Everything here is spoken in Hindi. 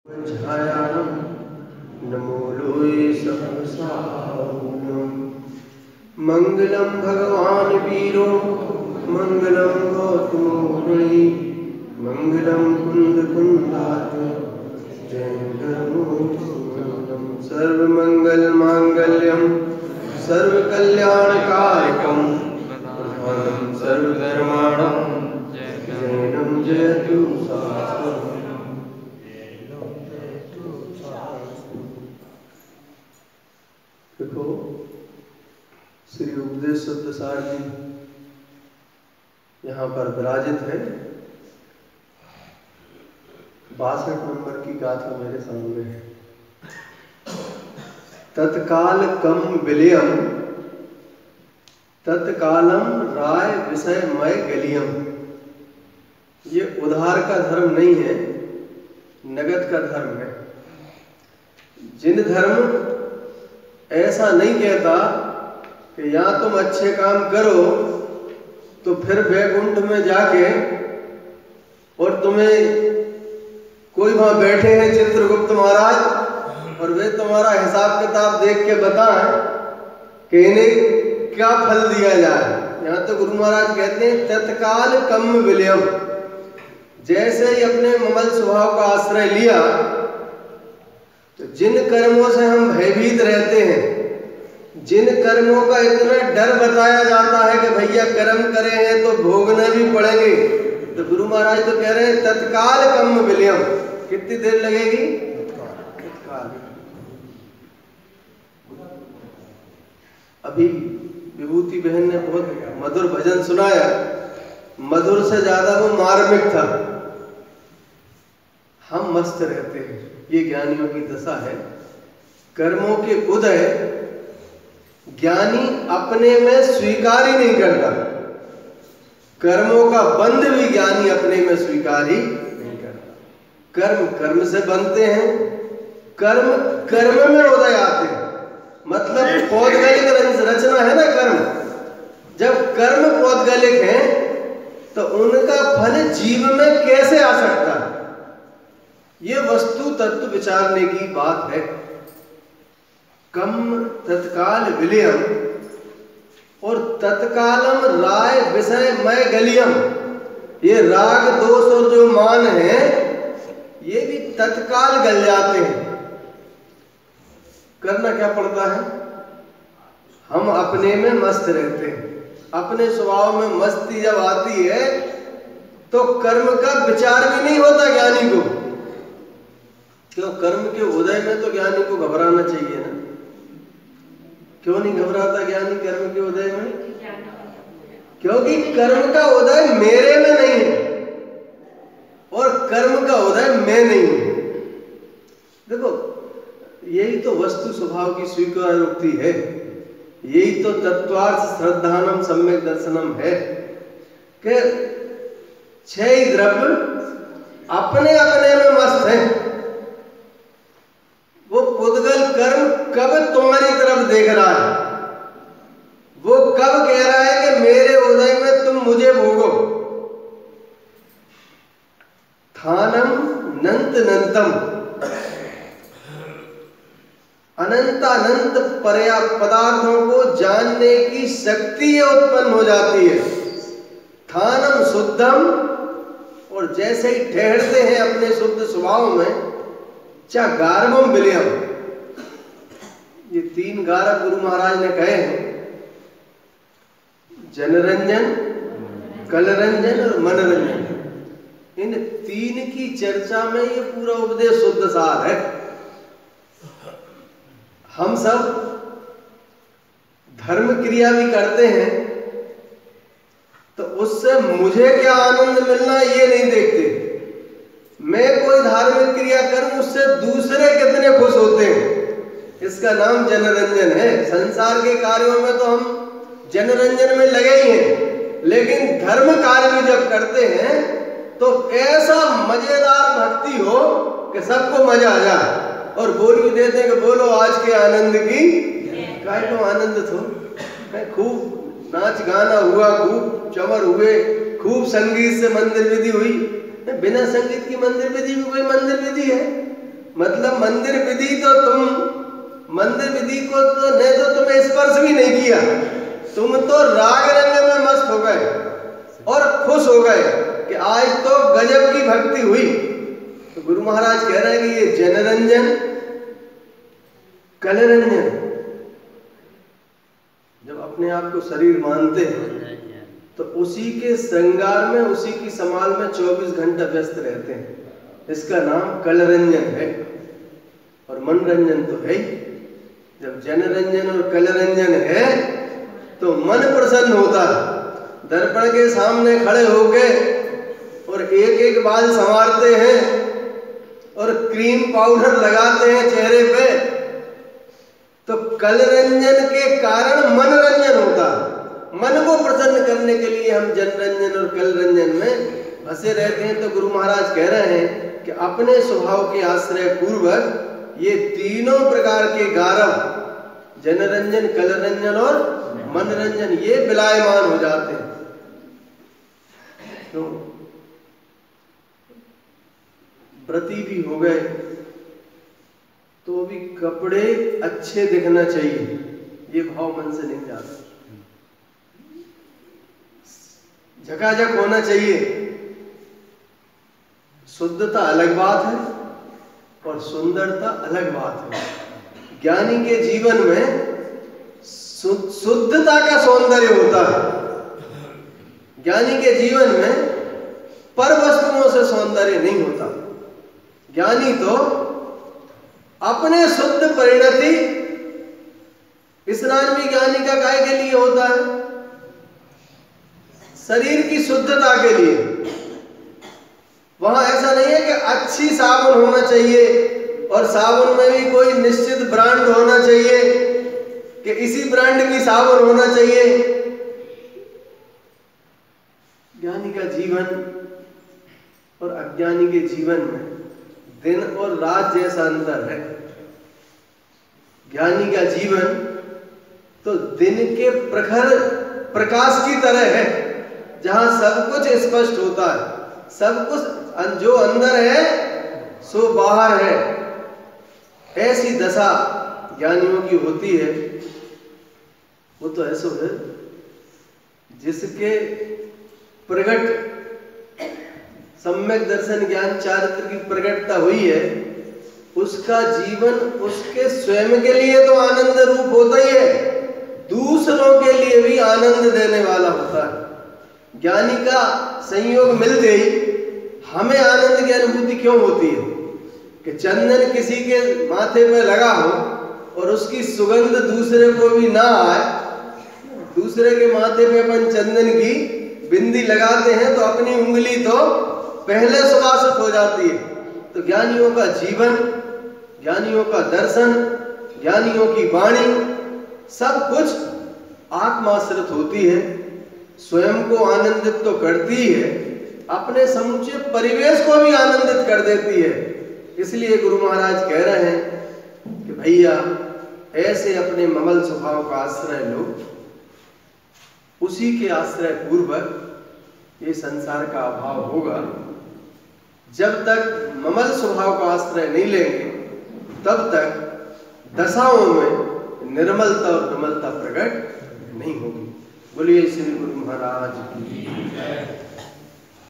छायानं नमो लोये सहसाहुनं मंगलम भगवान वीरो मंगलम गौतमो मुनि मंगलम कुंद कुंदात जयंगरमोक्षमंगलम सर्वमंगल मांगल्यम सर्वकल्याणकारकम प्रधानम सर्वधर्माणां जयनं जयतु शास्त्रम्। देखो श्री उपदेश शुद्धसार जी यहाँ पर विराजित है। 62 नंबर की गाथा मेरे सामने है। तत्काल कम विलयम तत्कालम राय विषय मय गलियम। ये उधार का धर्म नहीं है, नगद का धर्म है। जिन धर्म ऐसा नहीं कहता कि या तुम अच्छे काम करो तो फिर वैकुंठ में जाके और तुम्हें कोई वहां बैठे हैं चित्रगुप्त महाराज और वे तुम्हारा हिसाब किताब देख के बताएं कि इन्हें क्या फल दिया जाए। यहाँ तो गुरु महाराज कहते हैं तत्काल कम विलयम। जैसे ही अपने ममल स्वभाव का आश्रय लिया तो जिन कर्मों से हम भयभीत रहते हैं, जिन कर्मों का इतना डर बताया जाता है कि भैया कर्म करे हैं तो भोगने भी पड़ेंगे, तो गुरु महाराज तो कह रहे हैं तत्काल कम विलयम। कितनी देर लगेगी? तत्काल। अभी विभूति बहन ने बहुत मधुर भजन सुनाया। मधुर से ज्यादा वो मार्मिक था। हम मस्त रहते हैं, ये ज्ञानियों की दशा है। कर्मों के उदय ज्ञानी अपने में स्वीकार ही नहीं करता, कर्मों का बंध भी ज्ञानी अपने में स्वीकार ही नहीं करता। कर्म कर्म से बनते हैं, कर्म कर्म में उदय आते हैं। मतलब पौद्गलिक रचना है ना कर्म। जब कर्म पौद्गलिक है तो उनका फल जीव में कैसे आ सकता है? ये वस्तु तत्व विचारने की बात है। कम तत्काल विलयम और तत्कालम राय विषय मय गलियम। ये राग दोष और जो मान है ये भी तत्काल गल जाते हैं। करना क्या पड़ता है? हम अपने में मस्त रहते हैं। अपने स्वभाव में मस्ती जब आती है तो कर्म का विचार भी नहीं होता ज्ञानी को। क्यों? कर्म के उदय में तो ज्ञानी को घबराना चाहिए ना। क्यों नहीं घबराता ज्ञानी कर्म के उदय में? क्योंकि कर्म का उदय मेरे में नहीं है और कर्म का उदय मैं नहीं हूं। देखो यही तो वस्तु स्वभाव की स्वीकारोक्ति है। यही तो तत्वार्थ श्रद्धानम सम्यक दर्शनम है कि 6 द्रव्य अपने अपने में मस्त हैं। वो पुद्गल कर्म कब तुम्हारी तरफ देख रहा है? वो कब कह रहा है कि मेरे उदय में तुम मुझे भोगो? थानम नंत नंतम। अनंतानंत पदार्थों को जानने की शक्ति ये उत्पन्न हो जाती है। थानम शुद्धम। और जैसे ही ठहरते हैं अपने शुद्ध स्वभाव में, चा गार्वम विलयम। ये 3 गारक गुरु महाराज ने कहे हैं, जनरंजन, कलरंजन और मनरंजन। इन 3 की चर्चा में ये पूरा उपदेश शुद्ध सार है। हम सब धर्म क्रिया भी करते हैं तो उससे मुझे क्या आनंद मिलना ये नहीं देखते। मैं कोई धार्मिक क्रिया करूं उससे दूसरे कितने खुश होते हैं, इसका नाम जनरंजन है। संसार के कार्यों में तो हम जनरंजन में लगे ही हैं, लेकिन धर्म कार्य भी जब करते हैं तो ऐसा मजेदार भक्ति हो कि सबको मजा आ जाए और बोल भी देते हैं कि बोलो आज के आनंद की काय को आनंद थो। खूब नाच गाना हुआ, खूब चमर हुए, खूब संगीत से मंदिर विधि हुई। बिना संगीत की मंदिर विधि भी कोई मंदिर विधि है? मतलब मंदिर विधि को तो ने तो तुम्हें स्पर्श भी नहीं किया, तुम तो राग रंग में मस्त हो गए और खुश हो गए कि आज तो गजब की भक्ति हुई। तो गुरु महाराज कह रहे हैं कि ये जनरंजन कलरंजन, जब अपने आप को शरीर मानते हैं तो उसी के श्रृंगार में, उसी की संभाल में 24 घंटा व्यस्त रहते हैं। इसका नाम कलरंजन है और मनरंजन तो है ही। जब जनरंजन और कलरंजन है तो मन प्रसन्न होता है। दर्पण के सामने खड़े होके और एक एक बाल संवारते हैं और क्रीम पाउडर लगाते हैं चेहरे पे, तो कलरंजन के कारण मनरंजन होता है। मन को प्रसन्न करने के लिए हम जनरंजन और कलरंजन में फंसे रहते हैं। तो गुरु महाराज कह रहे हैं कि अपने स्वभाव के आश्रय पूर्वक ये तीनों प्रकार के गारव, जनरंजन, कलरंजन और मनरंजन, ये विलायमान हो जाते हैं। तो व्रती भी हो गए तो भी कपड़े अच्छे दिखना चाहिए, ये भाव मन से नहीं जाता। झकाझक होना चाहिए। शुद्धता अलग बात है और सुंदरता अलग बात है। ज्ञानी के जीवन में शुद्धता का सौंदर्य होता है। ज्ञानी के जीवन में पर वस्तुओं से सौंदर्य नहीं होता। ज्ञानी तो अपने शुद्ध परिणति, स्नान भी ज्ञानी का काहे के लिए होता है? शरीर की शुद्धता के लिए। वहां ऐसा नहीं है कि अच्छी साबुन होना चाहिए और साबुन में भी कोई निश्चित ब्रांड होना चाहिए कि इसी ब्रांड की साबुन होना चाहिए। ज्ञानी का जीवन और अज्ञानी के जीवन में दिन और रात जैसा अंतर है। ज्ञानी का जीवन तो दिन के प्रखर प्रकाश की तरह है, जहां सब कुछ स्पष्ट होता है, सब कुछ जो अंदर है सो बाहर है। ऐसी दशा ज्ञानियों की होती है। वो तो ऐसा है जिसके प्रकट सम्यक दर्शन ज्ञान चारित्र की प्रकटता हुई है, उसका जीवन उसके स्वयं के लिए तो आनंद रूप होता ही है, दूसरों के लिए भी आनंद देने वाला होता है। ज्ञानी का संयोग मिलते ही हमें आनंद की अनुभूति क्यों होती है कि चंदन किसी के माथे पे लगा हो और उसकी सुगंध दूसरे को भी ना आए। दूसरे के माथे पे अपन चंदन की बिंदी लगाते हैं तो अपनी उंगली तो पहले सुवासित हो जाती है। तो ज्ञानियों का जीवन, ज्ञानियों का दर्शन, ज्ञानियों की वाणी सब कुछ आत्माश्रित होती है। स्वयं को आनंदित तो करती है, अपने समूचे परिवेश को भी आनंदित कर देती है। इसलिए गुरु महाराज कह रहे हैं कि भैया ऐसे अपने ममल स्वभाव का आश्रय लो, उसी के आश्रय पूर्वक ये संसार का अभाव होगा। जब तक ममल स्वभाव का आश्रय नहीं लेंगे तब तक दशाओं में निर्मलता और विमलता प्रकट नहीं होगी। बोलिए श्री गुरु महाराज की जय।